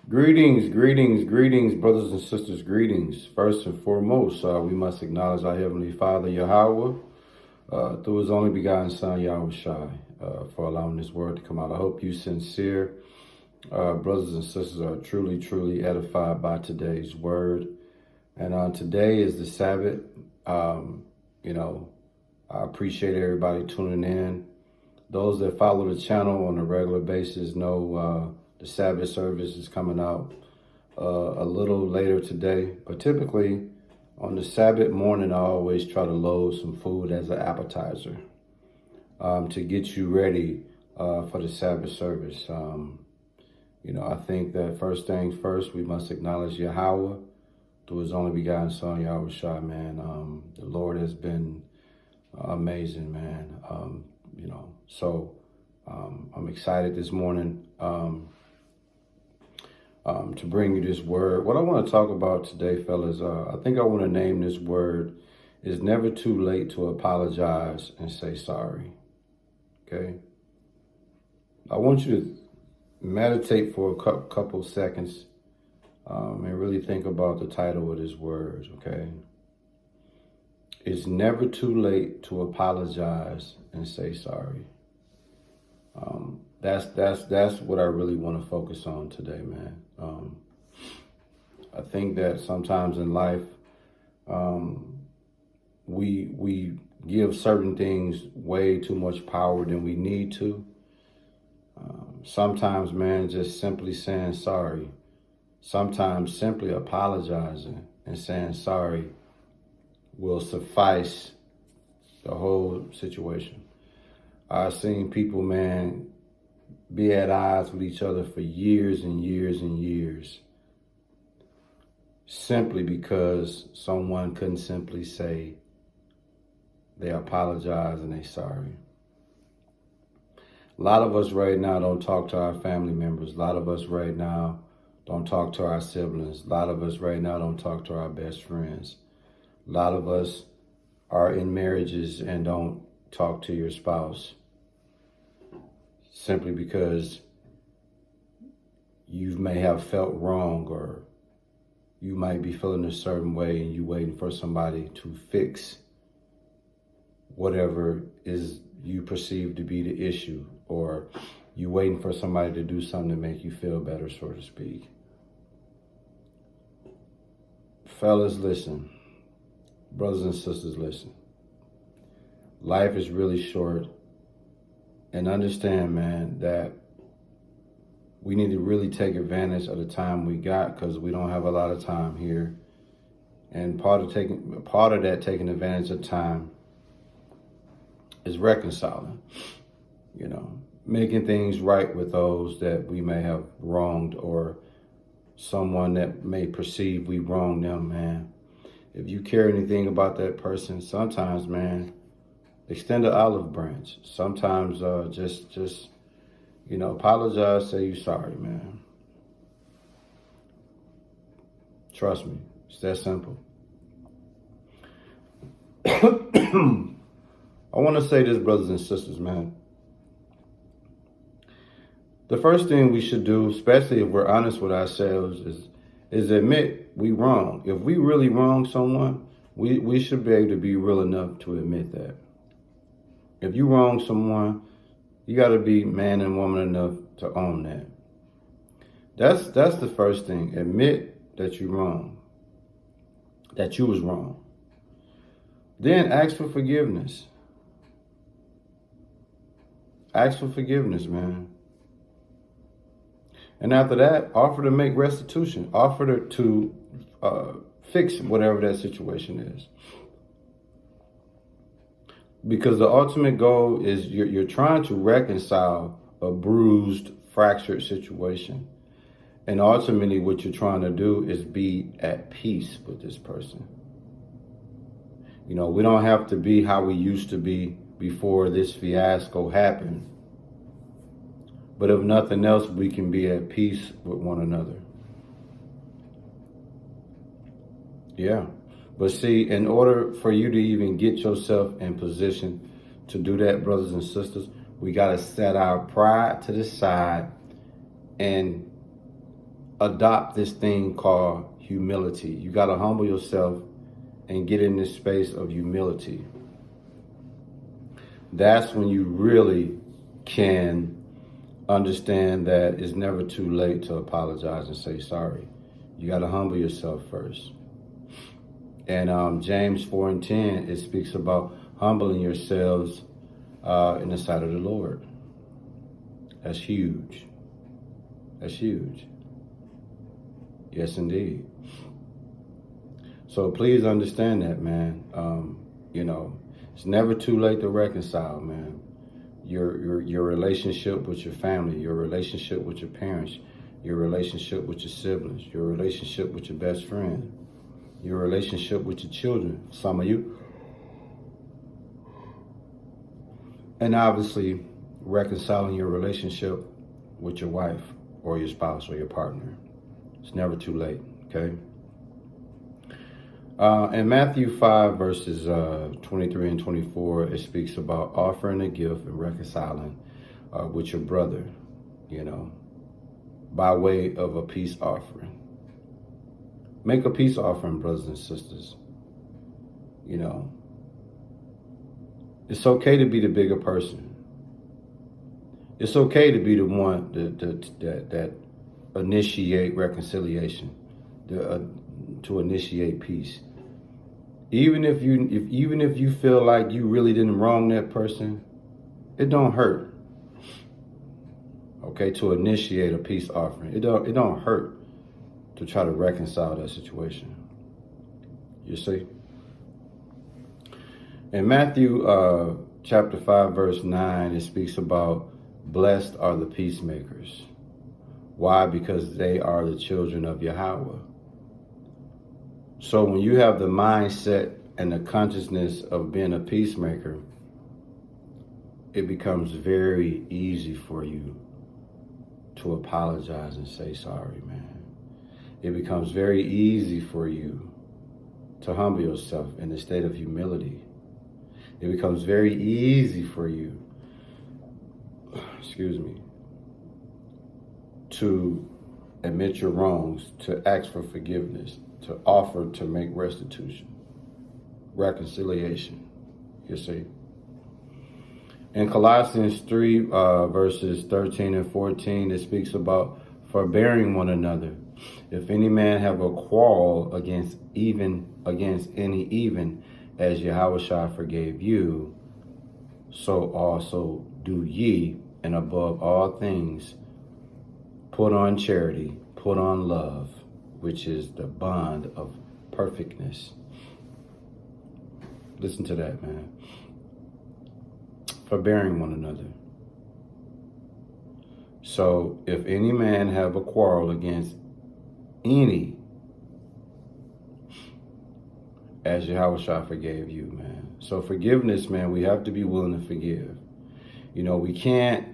Greetings, brothers and sisters, greetings. First and foremost, we must acknowledge our Heavenly Father, Yahweh, through His only begotten Son, Yahweh Shai, for allowing this word to come out. I hope you sincere brothers and sisters are truly edified by today's word. And today is the Sabbath. I appreciate everybody tuning in. Those that follow the channel on a regular basis know the Sabbath service is coming out a little later today. But typically on the Sabbath morning, I always try to load some food as an appetizer to get you ready for the Sabbath service. I think that first things first, we must acknowledge Yahweh through His only begotten Son, Yahweh Shai, man. The Lord has been amazing, man. So I'm excited this morning to bring you this word. What I want to talk about today, fellas, I think I want to name this word, "It's never too late to apologize and say sorry." Okay? I want you to meditate for a couple seconds and really think about the title of this word, okay? It's never too late to apologize and say sorry. That's what I really want to focus on today, man. I think that sometimes in life, we give certain things way too much power than we need to. Sometimes, man, just simply saying sorry. Sometimes simply apologizing and saying sorry will suffice the whole situation. I've seen people, man, be at odds with each other for years and years and years, simply because someone couldn't simply say they apologize and they sorry. A lot of us right now don't talk to our family members. A lot of us right now don't talk to our siblings. A lot of us right now don't talk to our best friends. A lot of us are in marriages and don't talk to your spouse simply because you may have felt wrong, or you might be feeling a certain way and you're waiting for somebody to fix whatever is you perceive to be the issue, or you waiting for somebody to do something to make you feel better, so to speak. Fellas, listen. Brothers and sisters, listen. Life is really short. And understand, man, that we need to really take advantage of the time we got, because we don't have a lot of time here. And part of that taking advantage of time is reconciling, making things right with those that we may have wronged, or someone that may perceive we wronged them, man. If you care anything about that person, sometimes, man, extend an olive branch. Sometimes just apologize, say you're sorry, man. Trust me, it's that simple. I want to say this, brothers and sisters, man. The first thing we should do, especially if we're honest with ourselves, is admit we wrong. If we really wrong someone, we should be able to be real enough to admit that. If you wrong someone, you got to be man and woman enough to own that. That's the first thing. Admit that you're wrong, that you was wrong. Then ask for forgiveness. Ask for forgiveness, man. And after that, offer to make restitution. Offer to fix whatever that situation is. Because the ultimate goal is you're trying to reconcile a bruised, fractured situation. And ultimately what you're trying to do is be at peace with this person. We don't have to be how we used to be before this fiasco happened. But if nothing else, we can be at peace with one another. Yeah. But see, in order for you to even get yourself in position to do that, brothers and sisters, we got to set our pride to the side and adopt this thing called humility. You got to humble yourself and get in this space of humility. That's when you really can understand that it's never too late to apologize and say sorry. You got to humble yourself first. And James 4:10, it speaks about humbling yourselves in the sight of the Lord. That's huge. That's huge. Yes, indeed. So please understand that, man. It's never too late to reconcile, man. Your relationship with your family, your relationship with your parents, your relationship with your siblings, your relationship with your best friend, your relationship with your children, some of you. And obviously, reconciling your relationship with your wife or your spouse or your partner. It's never too late, okay? In Matthew 5, verses 23 and 24, it speaks about offering a gift and reconciling with your brother, by way of a peace offering. Make a peace offering, brothers and sisters. It's okay to be the bigger person. It's okay to be the one that initiate reconciliation, to initiate peace. Even if you feel like you really didn't wrong that person, it don't hurt. Okay, to initiate a peace offering, it don't hurt to try to reconcile that situation. You see, in Matthew chapter 5, verse 9, it speaks about blessed are the peacemakers. Why? Because they are the children of Yahweh. So when you have the mindset and the consciousness of being a peacemaker, it becomes very easy for you to apologize and say sorry, man. It becomes very easy for you to humble yourself in a state of humility. It becomes very easy for you, to admit your wrongs, to ask for forgiveness, to offer to make restitution, reconciliation, you see. In Colossians 3, verses 13 and 14, it speaks about forbearing one another. If any man have a quarrel against any, even as Yahushua forgave you, so also do ye, and above all things, put on charity, put on love, which is the bond of perfectness. Listen to that, man. Forbearing one another. So if any man have a quarrel against any, as Yahushua forgave you, man. So forgiveness, man, we have to be willing to forgive. We can't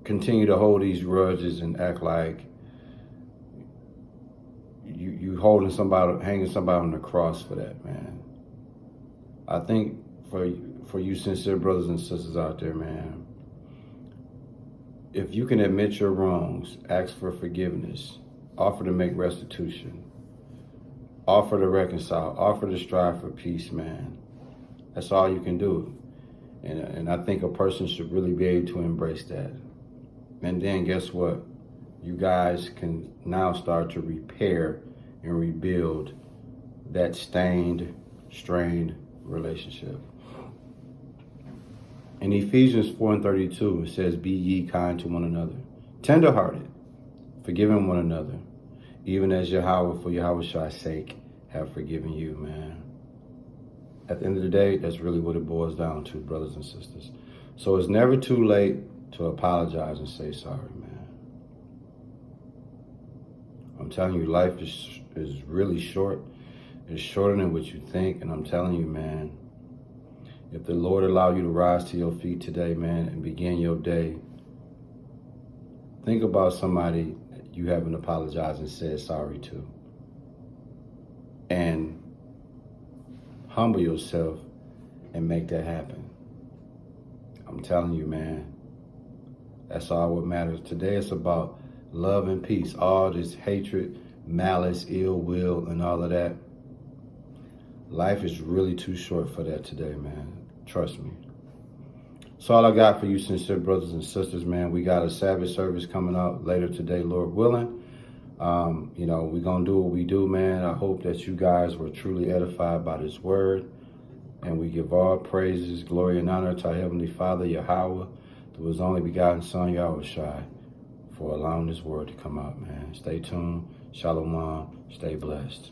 continue to hold these grudges and act like you hanging somebody on the cross for that, man. I think for you sincere brothers and sisters out there, man, if you can admit your wrongs, ask for forgiveness, offer to make restitution, offer to reconcile, offer to strive for peace, man, that's all you can do. And I think a person should really be able to embrace that. And then guess what? You guys can now start to repair and rebuild that stained, strained relationship. In Ephesians 4:32, it says, be ye kind to one another, tenderhearted, forgiving one another, even as Yahweh, for Yahweh's sake, have forgiven you, man. At the end of the day, that's really what it boils down to, brothers and sisters. So it's never too late to apologize and say sorry, man. I'm telling you, life is really short. It's shorter than what you think. And I'm telling you, man, if the Lord allow you to rise to your feet today, man, and begin your day, think about somebody you haven't apologized and said sorry to. And humble yourself and make that happen. I'm telling you, man, That's all what matters. Today it's about love and peace. All this hatred, malice, ill will, and all of that. Life is really too short for that today, man. Trust me. So all I got for you, sincere brothers and sisters, man, we got a Sabbath service coming out later today, Lord willing. We're going to do what we do, man. I hope that you guys were truly edified by this word. And we give all praises, glory, and honor to our Heavenly Father, Yahweh, through His only begotten Son, Yahushai, for allowing this word to come out, man. Stay tuned. Shalom. Stay blessed.